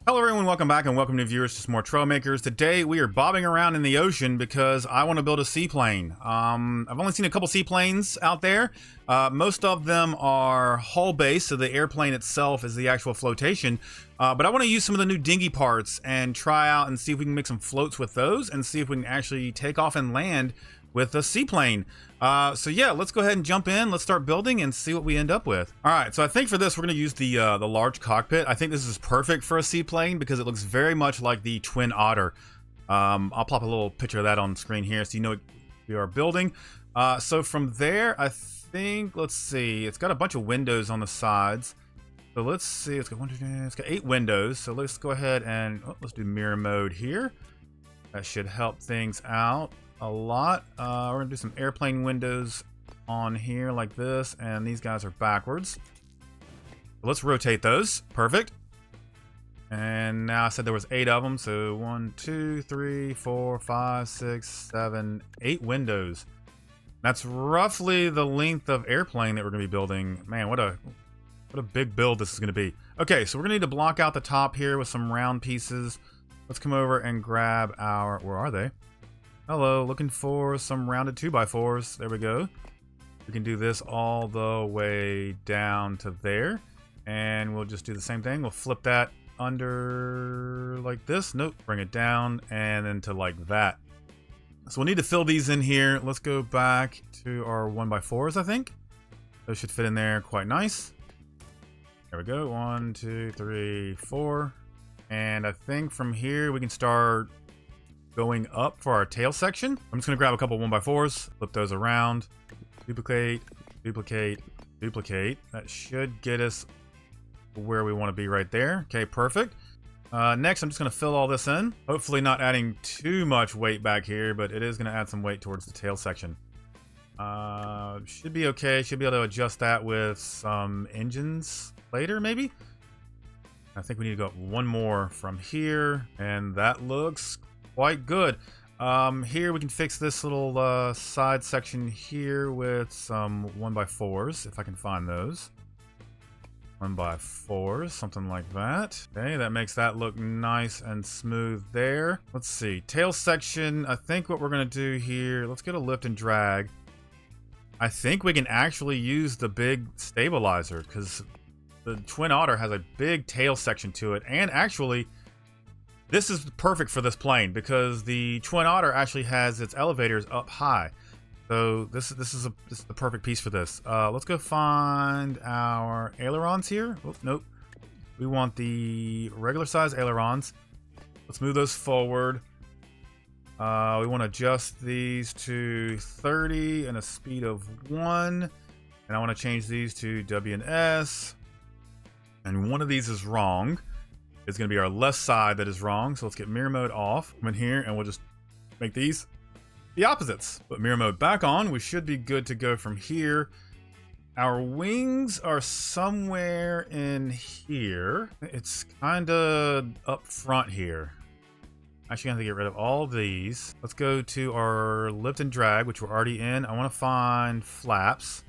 Hello everyone, welcome back and welcome to viewers to some more Trailmakers. Today we are bobbing around in the ocean because I want to build a seaplane. I've only seen a couple seaplanes out there. Most of them are hull-based, so the airplane itself is the actual flotation. But I want to use some of the new Dingy parts and try out and see if we can make some floats with those and see if we can actually take off and land with a seaplane. So yeah, let's go ahead and jump in. Let's start building and see what we end up with. All right, so I think for this we're going to use the large cockpit. I think this is perfect for a seaplane because it looks very much like the Twin Otter. I'll pop a little picture of that on the screen here so you know what we are building. So from there, I think, let's see, it's got a bunch of windows on the sides. So let's see, it's got 8 windows. So let's go ahead and let's do mirror mode here. That should help things out a lot. We're gonna do some airplane windows on here like this, and these guys are backwards. Let's rotate those. Perfect. And now I said there was 8 of them, so 1, 2, 3, 4, 5, 6, 7, 8 windows. That's roughly the length of airplane that we're gonna be building. Man, what a big build this is gonna be. Okay, so we're gonna need to block out the top here with some round pieces. Let's come over and grab our, where are they? Hello, looking for some rounded 2x4s. There we go. We can do this all the way down to there. And we'll just do the same thing. We'll flip that under like this. Nope, bring it down and then to like that. So we'll need to fill these in here. Let's go back to our 1x4s, I think. Those should fit in there quite nice. There we go. 1, 2, 3, 4. And I think from here we can start going up for our tail section. I'm just gonna grab a couple 1x4s, flip those around, duplicate, duplicate, duplicate. That should get us where we want to be right there. Okay, perfect. Next, I'm just gonna fill all this in. Hopefully not adding too much weight back here, but it is gonna add some weight towards the tail section. Should be okay. Should be able to adjust that with some engines later, maybe. I think we need to go up one more from here, and that looks quite good. Here we can fix this little side section here with some 1x4s, if I can find those. 1x4s, something like that. Okay, that makes that look nice and smooth there. Let's see, tail section. I think what we're gonna do here, let's get a lift and drag. I think we can actually use the big stabilizer because the Twin Otter has a big tail section to it, and actually this is perfect for this plane because the Twin Otter actually has its elevators up high. So this is the perfect piece for this. Let's go find our ailerons here. Oh, nope. We want the regular size ailerons. Let's move those forward. We want to adjust these to 30 and a speed of 1. And I want to change these to W and S. And one of these is wrong. It's going to be our left side that is wrong. So let's get mirror mode off. Come in here and we'll just make these the opposites. Put mirror mode back on. We should be good to go from here. Our wings are somewhere in here. It's kind of up front here. Actually, I have to get rid of all of these. Let's go to our lift and drag, which we're already in. I want to find flaps.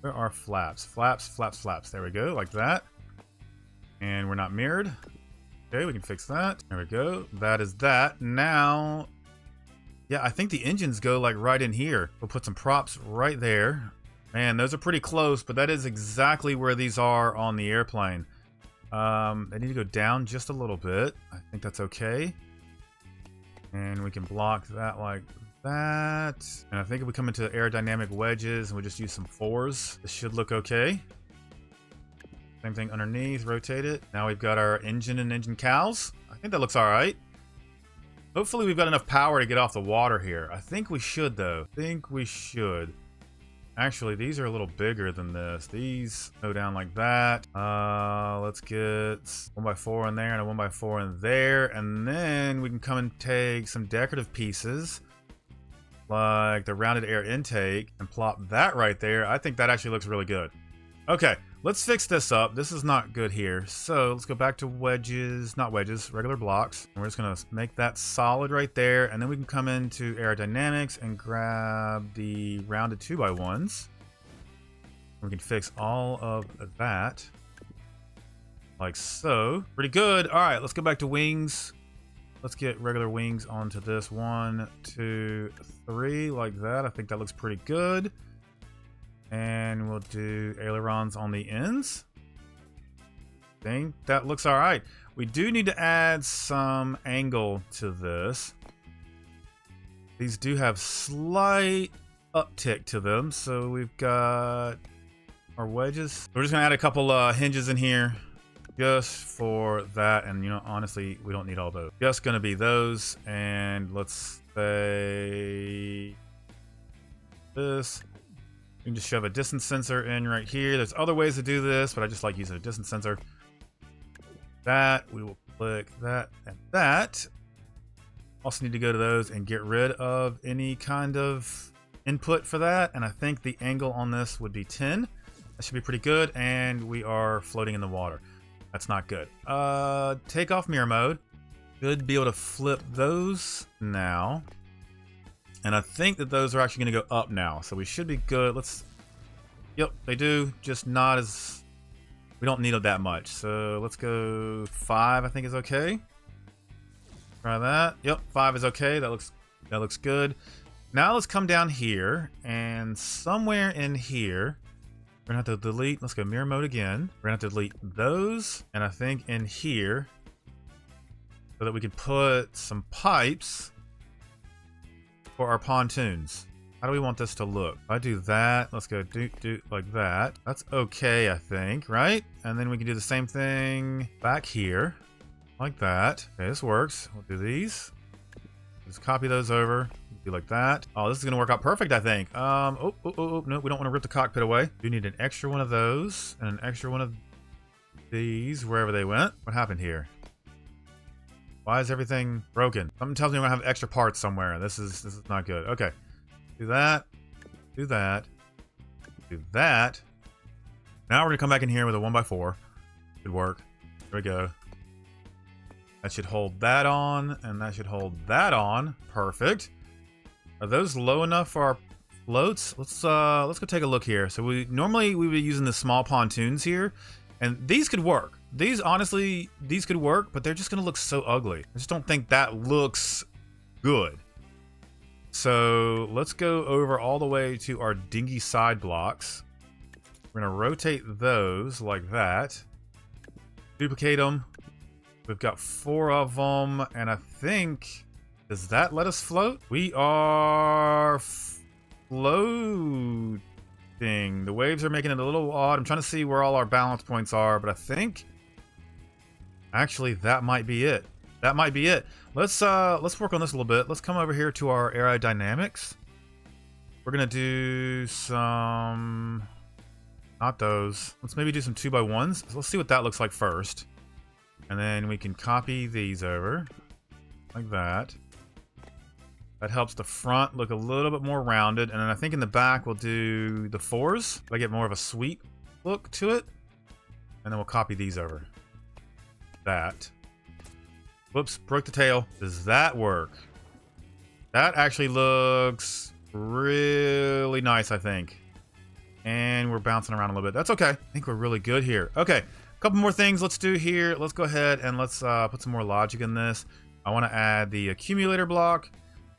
Where are flaps? Flaps, flaps, flaps. There we go, like that. And we're not mirrored. Okay, we can fix that. There we go. That is that. Now, yeah, I think the engines go like right in here. We'll put some props right there. Man, those are pretty close, but that is exactly where these are on the airplane. They need to go down just a little bit. I think that's okay. And we can block that like that. And I think if we come into aerodynamic wedges and we just use some 4s, this should look okay. Same thing underneath, rotate it. Now we've got our engine and engine cowls. I think that looks all right. Hopefully we've got enough power to get off the water here. I think we should though. I think we should. Actually, these are a little bigger than this. These go down like that. Let's get 1x4 in there and a 1x4 in there. And then we can come and take some decorative pieces like the rounded air intake and plop that right there. I think that actually looks really good. Okay, let's fix this up. This is not good here. So let's go back to wedges, not wedges, regular blocks. And we're just gonna make that solid right there. And then we can come into aerodynamics and grab the rounded 2x1s. We can fix all of that like so. Pretty good. All right, let's go back to wings. Let's get regular wings onto this. 1, 2, 3, like that. I think that looks pretty good. And we'll do ailerons on the ends. I think that looks all right. We do need to add some angle to this. These do have slight uptick to them. So we've got our wedges. We're just gonna add a couple hinges in here just for that. And you know, honestly, we don't need all those. Just gonna be those. And let's say this. You can just shove a distance sensor in right here. There's other ways to do this, but I just like using a distance sensor. That, we will click that and that. Also need to go to those and get rid of any kind of input for that. And I think the angle on this would be 10. That should be pretty good. And we are floating in the water. That's not good. Take off mirror mode. Should be able to flip those now. And I think that those are actually going to go up now. So we should be good. Let's... Yep, they do. Just not as... We don't need it that much. So let's go 5, I think is okay. Try that. Yep, 5 is okay. That looks good. Now let's come down here. And somewhere in here... We're going to have to delete... Let's go mirror mode again. We're going to have to delete those. And I think in here... So that we can put some pipes... for our pontoons. How do we want this to look? If I do that, let's go do like that. That's okay, I think, right? And then we can do the same thing back here, like that. Okay, this works. We'll do these. Just copy those over. Do like that. Oh, this is gonna work out perfect, I think. No, we don't want to rip the cockpit away. We need an extra one of those and an extra one of these wherever they went. What happened here? Why is everything broken? Something tells me I'm gonna have extra parts somewhere. This is not good. Okay. Do that. Do that. Do that. Now we're gonna come back in here with a 1x4. Should work. There we go. That should hold that on, and that should hold that on. Perfect. Are those low enough for our floats? Let's go take a look here. So normally we would be using the small pontoons here, and these could work. These, honestly, these could work, but they're just going to look so ugly. I just don't think that looks good. So let's go over all the way to our dinghy side blocks. We're going to rotate those like that. Duplicate them. We've got 4 of them, and I think... Does that let us float? We are floating. The waves are making it a little odd. I'm trying to see where all our balance points are, but I think... Actually, that might be it. That might be it. Let's work on this a little bit. Let's come over here to our aerodynamics. We're gonna do some... Not those. Let's maybe do some 2x1s. So let's see what that looks like first. And then we can copy these over. Like that. That helps the front look a little bit more rounded. And then I think in the back we'll do the 4s. I get more of a sweep look to it. And then we'll copy these over. That. Whoops, broke the tail. Does that work? That actually looks really nice, I think. And we're bouncing around a little bit. That's okay. I think we're really good here. Okay, a couple more things let's do here. Let's go ahead and let's put some more logic in this. I want to add the accumulator block.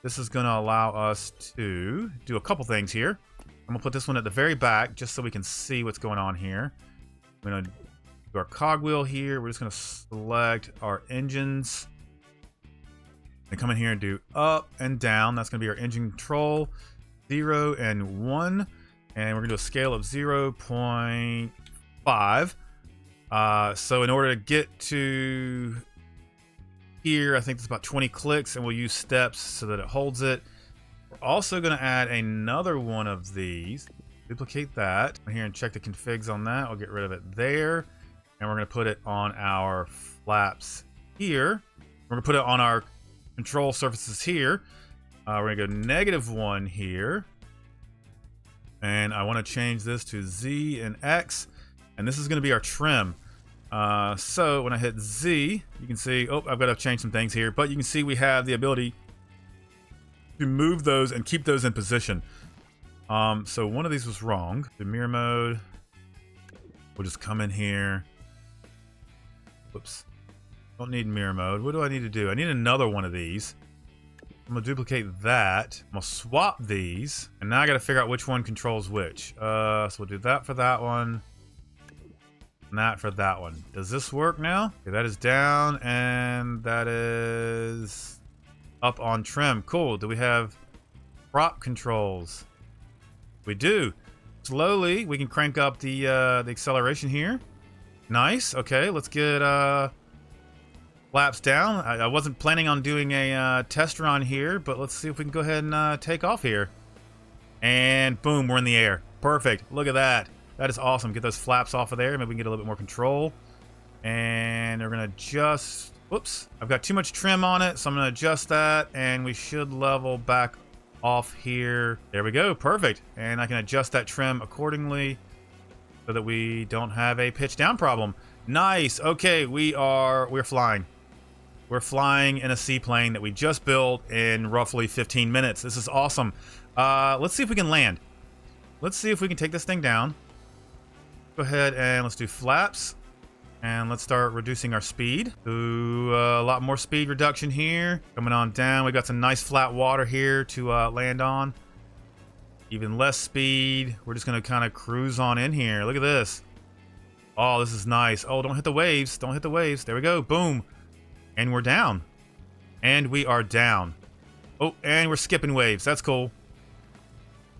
This is going to allow us to do a couple things here. I'm going to put this one at the very back just so we can see what's going on here. I'm going to our cogwheel here. We're just going to select our engines and come in here and do up and down. That's going to be our engine control, 0 and 1, and we're going to do a scale of 0.5. So in order to get to here, I think it's about 20 clicks, and we'll use steps so that it holds it. We're also going to add another one of these. Duplicate that. Come here and check the configs on that. I'll get rid of it there. And we're going to put it on our flaps here. We're going to put it on our control surfaces here. We're going to go -1 here. And I want to change this to Z and X. And this is going to be our trim. So when I hit Z, you can see, oh, I've got to change some things here. But you can see we have the ability to move those and keep those in position. So one of these was wrong. The mirror mode. We'll just come in here. Oops. Don't need mirror mode. What do I need to do? I need another one of these. I'm gonna duplicate that. I'm gonna swap these, and now I gotta figure out which one controls which. So we'll do that for that one, and that for that one. Does this work now? Okay, that is down, and that is up on trim. Cool. Do we have prop controls? We do. Slowly, we can crank up the acceleration here. Nice. Okay, let's get flaps down. I wasn't planning on doing a test run here, but let's see if we can go ahead and take off here. And boom, we're in the air. Perfect. Look at that. That is awesome. Get those flaps off of there. Maybe we can get a little bit more control. And we're going to adjust. Whoops. I've got too much trim on it, so I'm going to adjust that. And we should level back off here. There we go. Perfect. And I can adjust that trim accordingly so that we don't have a pitch down problem. Nice. Okay, we're flying. We're flying in a seaplane that we just built in roughly 15 minutes. This is awesome. Let's see if we can land. Let's see if we can take this thing down. Go ahead and let's do flaps. And let's start reducing our speed. Do a lot more speed reduction here. Coming on down. We got some nice flat water here to land on. Even less speed. We're just going to kind of cruise on in here. Look at this. Oh, this is nice. Oh, don't hit the waves. Don't hit the waves. There we go. Boom. And we're down. And we are down. Oh, and we're skipping waves. That's cool.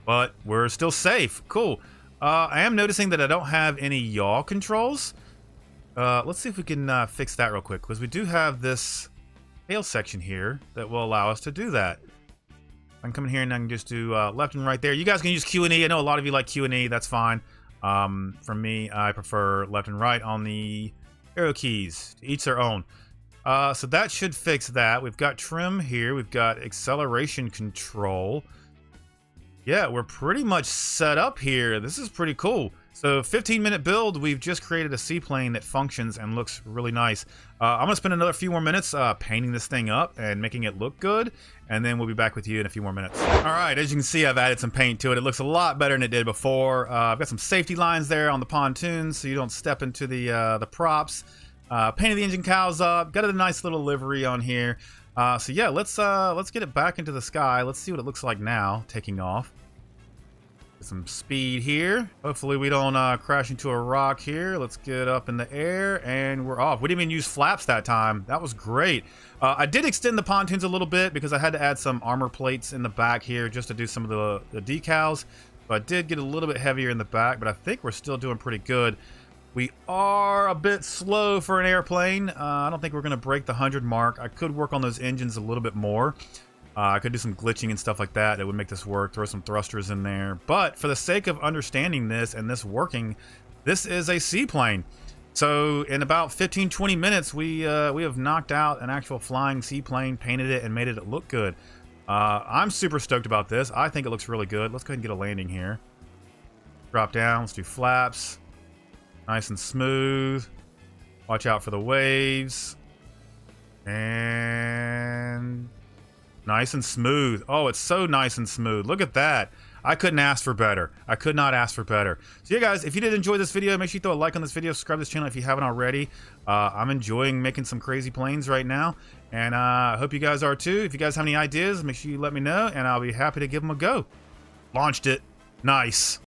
But we're still safe. Cool. I am noticing that I don't have any yaw controls. Let's see if we can fix that real quick, because we do have this tail section here that will allow us to do that. I can come in here and I can just do left and right there. You guys can use Q and E. I know a lot of you like Q and E. That's fine. For me, I prefer left and right on the arrow keys. Each their own. So that should fix that. We've got trim here. We've got acceleration control. Yeah, we're pretty much set up here. This is pretty cool. So 15-minute build, we've just created a seaplane that functions and looks really nice. I'm going to spend another few more minutes painting this thing up and making it look good, and then we'll be back with you in a few more minutes. All right, as you can see, I've added some paint to it. It looks a lot better than it did before. I've got some safety lines there on the pontoons so you don't step into the props. Painted the engine cowls up. Got a nice little livery on here. So yeah, let's get it back into the sky. Let's see what it looks like now, taking off. Get some speed here. Hopefully we don't crash into a rock here. Let's get up in the air, and we're off. We didn't even use flaps that time. That was great. I did extend the pontoons a little bit because I had to add some armor plates in the back here just to do some of the decals. So I did get a little bit heavier in the back, but I think we're still doing pretty good. We are a bit slow for an airplane. I don't think we're going to break the 100 mark. I could work on those engines a little bit more. I could do some glitching and stuff like that that would make this work. Throw some thrusters in there. But for the sake of understanding this and this working, this is a seaplane. So in about 15-20 minutes, we have knocked out an actual flying seaplane, painted it, and made it look good. I'm super stoked about this. I think it looks really good. Let's go ahead and get a landing here. Drop down. Let's do flaps. Nice and smooth. Watch out for the waves. And nice and smooth. Oh, it's so nice and smooth. Look at that. I couldn't ask for better. I could not ask for better. So yeah, guys, if you did enjoy this video, make sure you throw a like on this video. Subscribe to this channel if you haven't already. I'm enjoying making some crazy planes right now. And I hope you guys are too. If you guys have any ideas, make sure you let me know. And I'll be happy to give them a go. Launched it. Nice.